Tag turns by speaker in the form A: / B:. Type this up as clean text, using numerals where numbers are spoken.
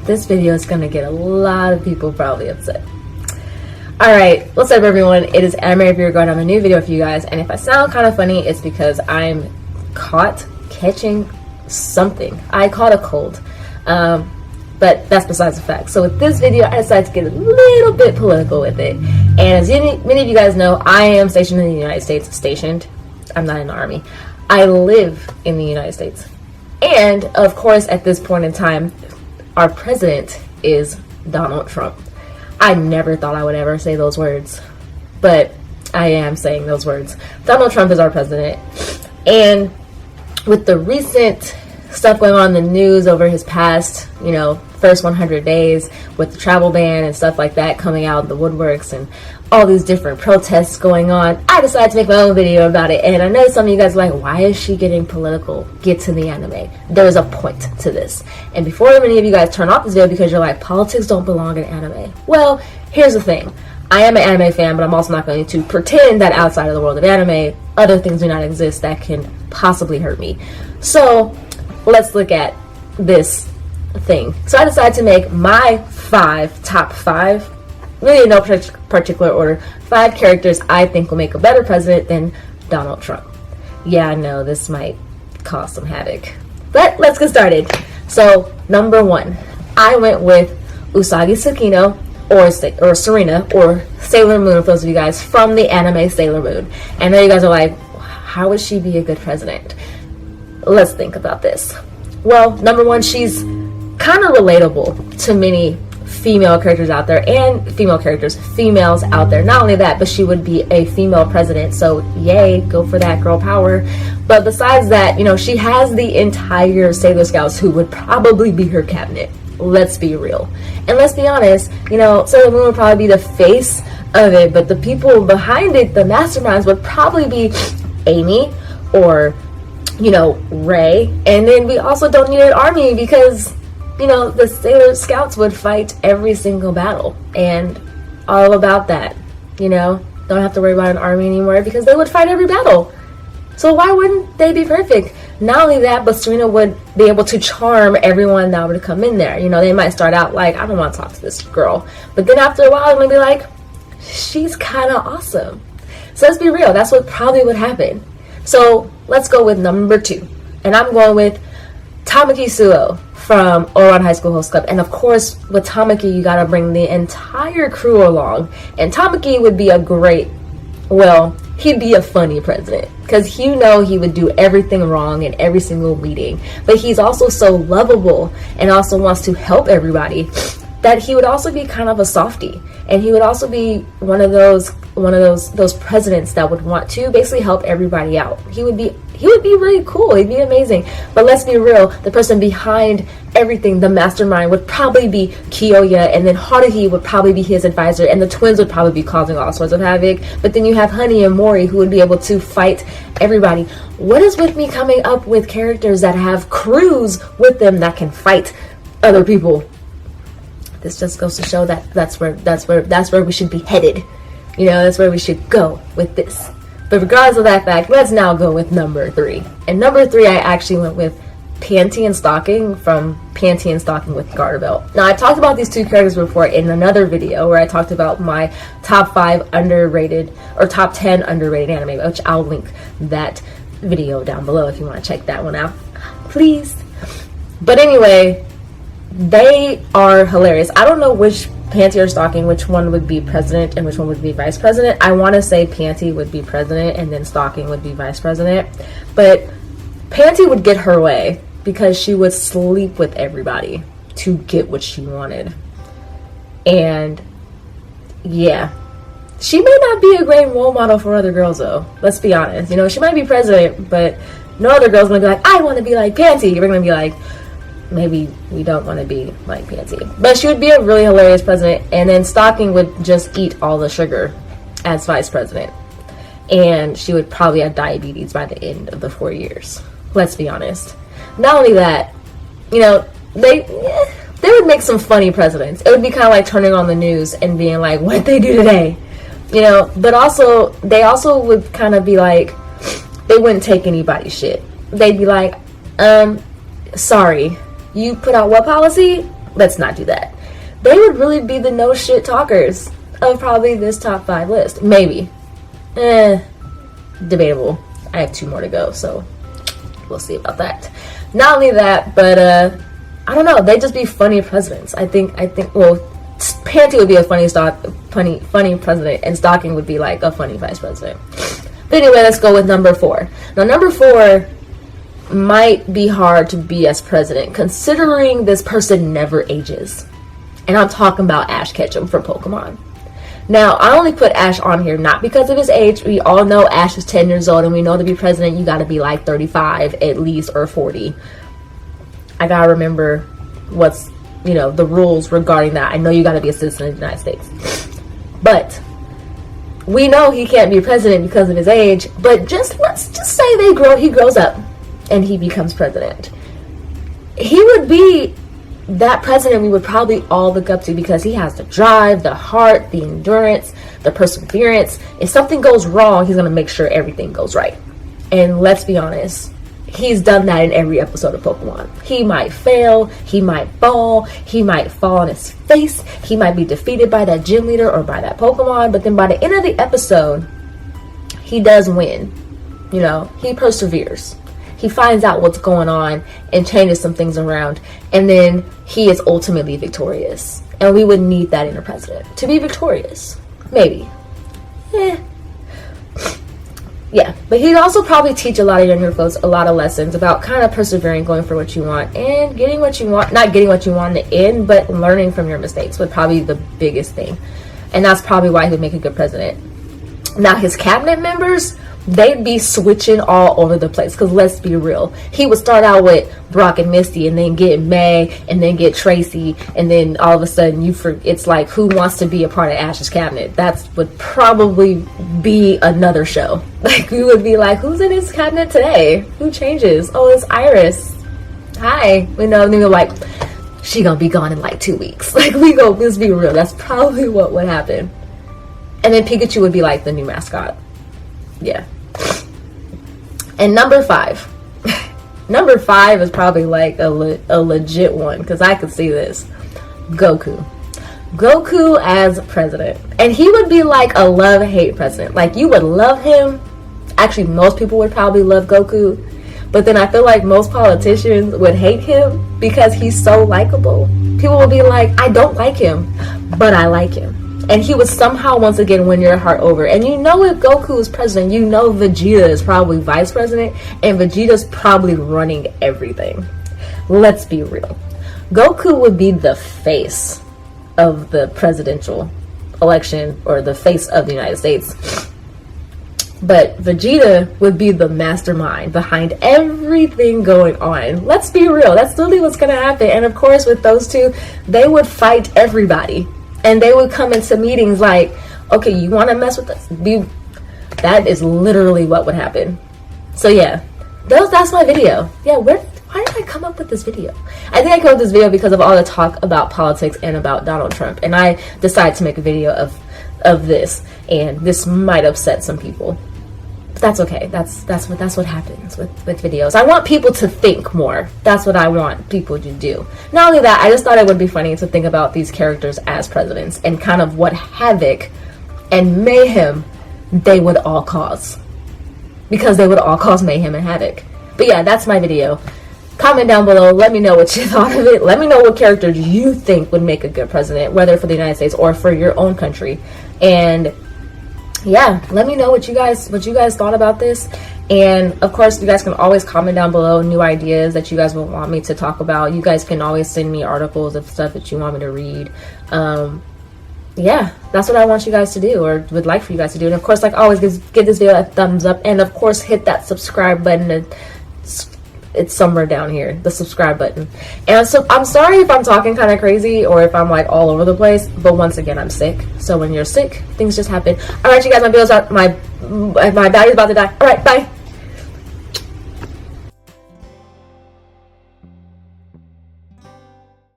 A: This video is gonna get a lot of people probably upset. Alright, what's up everyone? It is Anime Reviewer going on a new video for you guys, and if I sound kind of funny, it's because I'm caught catching something. I caught a cold. But that's besides the fact. So with this video, I decided to get a little bit political with it. And as many of you guys know, I am stationed in the United States. I'm not in the army. I live in the United States. And of course, at this point in time, our president is Donald Trump. I never thought I would ever say those words, but I am saying those words. Donald Trump is our president. And with the recent stuff going on in the news over his past, first 100 days with the travel ban and stuff like that coming out of the woodworks and all these different protests going on, I decided to make my own video about it. And I know some of you guys are like, why is she getting political? Get to the anime. There's a point to this. And before many of you guys turn off this video because you're like, politics don't belong in anime. Well, here's the thing. I am an anime fan, but I'm also not going to pretend that outside of the world of anime, other things do not exist that can possibly hurt me. So let's look at this thing. So I decided to make my top five, really in no particular order, 5 characters I think will make a better president than Donald Trump. Yeah, I know this might cause some havoc, but let's get started. So number 1, I went with Usagi Tsukino, or Serena, or Sailor Moon, for those of you guys from the anime Sailor Moon. And I know you guys are like, how would she be a good president? Let's think about this. Well, number 1, she's kind of relatable to many female characters out there, and females out there. Not only that, but she would be a female president, so yay, go for that girl power. But besides that, she has the entire Sailor Scouts who would probably be her cabinet. Let's be real. And let's be honest, Sailor Moon would probably be the face of it, but the people behind it, the masterminds, would probably be Amy or Ray. And then we also don't need an army because the Sailor Scouts would fight every single battle, and all about that. Don't have to worry about an army anymore because they would fight every battle. So why wouldn't they be perfect? Not only that, but Serena would be able to charm everyone that would come in there. They might start out like, I don't want to talk to this girl, but then after a while, they're going to be like, she's kind of awesome. So let's be real. That's what probably would happen. So let's go with number 2. And I'm going with Tamaki Suo from Ouran High School Host Club. And of course, with Tamaki, you gotta bring the entire crew along. And Tamaki would be he'd be a funny president. Because he would do everything wrong in every single meeting. But he's also so lovable and also wants to help everybody that he would also be kind of a softie. And he would also be one of those presidents that would want to basically help everybody out. He would be really cool. He'd be amazing. But let's be real, the person behind everything, the mastermind, would probably be Kiyoya, and then Haruhi would probably be his advisor, and the twins would probably be causing all sorts of havoc. But then you have Honey and Mori, who would be able to fight everybody. What is with me coming up with characters that have crews with them that can fight other people? This just goes to show that that's where we should be headed. That's where we should go with this. But regardless of that fact, let's now go with number 3. And number 3, I actually went with Panty Stocking from Panty Stocking with Garter Belt. Now, I talked about these 2 characters before in another video where I talked about my top 5 underrated, or top 10 underrated anime, which I'll link that video down below if you want to check that one out, please. But anyway, they are hilarious. I don't know which Panty or Stocking, which one would be president and which one would be vice president. I want to say Panty would be president and then Stocking would be vice president. But Panty would get her way because she would sleep with everybody to get what she wanted. And yeah, she may not be a great role model for other girls though. Let's be honest. She might be president, but no other girl's going to be like, I want to be like Panty. You're going to be like, maybe we don't want to be like Panty. But she would be a really hilarious president, and then Stocking would just eat all the sugar as vice president. And she would probably have diabetes by the end of the 4 years. Let's be honest. Not only that, they would make some funny presidents. It would be kind of like turning on the news and being like, what'd they do today? But also, they also would kind of be like, they wouldn't take anybody's shit. They'd be like, sorry, You put out what policy? Let's not do that. They would really be the no shit talkers of probably this top 5 list. Maybe. Debatable. I have 2 more to go, so we'll see about that. Not only that, but I don't know, they'd just be funny presidents. I think well, Panty would be a funny president, and Stocking would be like a funny vice president. But anyway, let's go with number 4. Now, number 4 might be hard to be as president, considering this person never ages. And I'm talking about Ash Ketchum from Pokemon. Now, I only put Ash on here not because of his age. We all know Ash is 10 years old, and we know to be president, you gotta be like 35 at least, or 40. I gotta remember what's, the rules regarding that. I know you gotta be a citizen of the United States. But we know he can't be president because of his age, but let's just say he grows up and he becomes president. He would be that president we would probably all look up to, because he has the drive, the heart, the endurance, the perseverance. If something goes wrong, he's going to make sure everything goes right. And let's be honest, he's done that in every episode of Pokemon. He might fail, he might fall on his face, he might be defeated by that gym leader or by that Pokemon, but then by the end of the episode, he does win. He perseveres. He finds out what's going on and changes some things around, and then he is ultimately victorious. And we would need that in a president to be victorious. Maybe. Yeah, but he'd also probably teach a lot of younger folks a lot of lessons about kind of persevering, going for what you want, and getting what you want, not getting what you want in the end, but learning from your mistakes would probably be the biggest thing. And that's probably why he would make a good president. Now, his cabinet members, they'd be switching all over the place, because let's be real, he would start out with Brock and Misty, and then get May, and then get Tracy, and then all of a sudden it's like, who wants to be a part of Ash's cabinet? That would probably be another show. Like, we would be like, who's in his cabinet today? Who changes? Oh, it's Iris. Hi. And then we're like, she gonna be gone in like 2 weeks. Like, let's be real, that's probably what would happen. And then Pikachu would be like the new mascot. Yeah. And number 5. Number 5 is probably like a legit one, because I could see this. Goku. Goku as president. And he would be like a love-hate president. Like, you would love him. Actually, most people would probably love Goku. But then I feel like most politicians would hate him because he's so likable. People would be like, I don't like him, but I like him. And he would somehow once again win your heart over. And if Goku is president, Vegeta is probably vice president, and Vegeta's probably running everything. Let's be real. Goku would be the face of the presidential election, or the face of the United States. But Vegeta would be the mastermind behind everything going on. Let's be real. That's literally what's going to happen. And of course, with those two, they would fight everybody. And they would come into meetings like, okay, you want to mess with us? That is literally what would happen. So yeah, that's my video. Yeah, why did I come up with this video? I think I came up with this video because of all the talk about politics and about Donald Trump. And I decided to make a video of this. And this might upset some people. But that's okay. That's what happens with videos. I want people to think more. That's what I want people to do. Not only that, I just thought it would be funny to think about these characters as presidents and kind of what havoc and mayhem they would all cause. Because they would all cause mayhem and havoc. But yeah, that's my video. Comment down below. Let me know what you thought of it. Let me know what characters you think would make a good president, whether for the United States or for your own country. And yeah, let me know what you guys thought about this. And of course, you guys can always comment down below new ideas that you guys would want me to talk about. You guys can always send me articles of stuff that you want me to read. Yeah, that's what I want you guys to do, or would like for you guys to do. And of course, like always, give this video a thumbs up, and of course hit that subscribe button. It's somewhere down here, the subscribe button. And so I'm sorry if I'm talking kind of crazy or if I'm like all over the place, but once again, I'm sick. So when you're sick, things just happen. All right, you guys, my battery's about to die. All right, bye.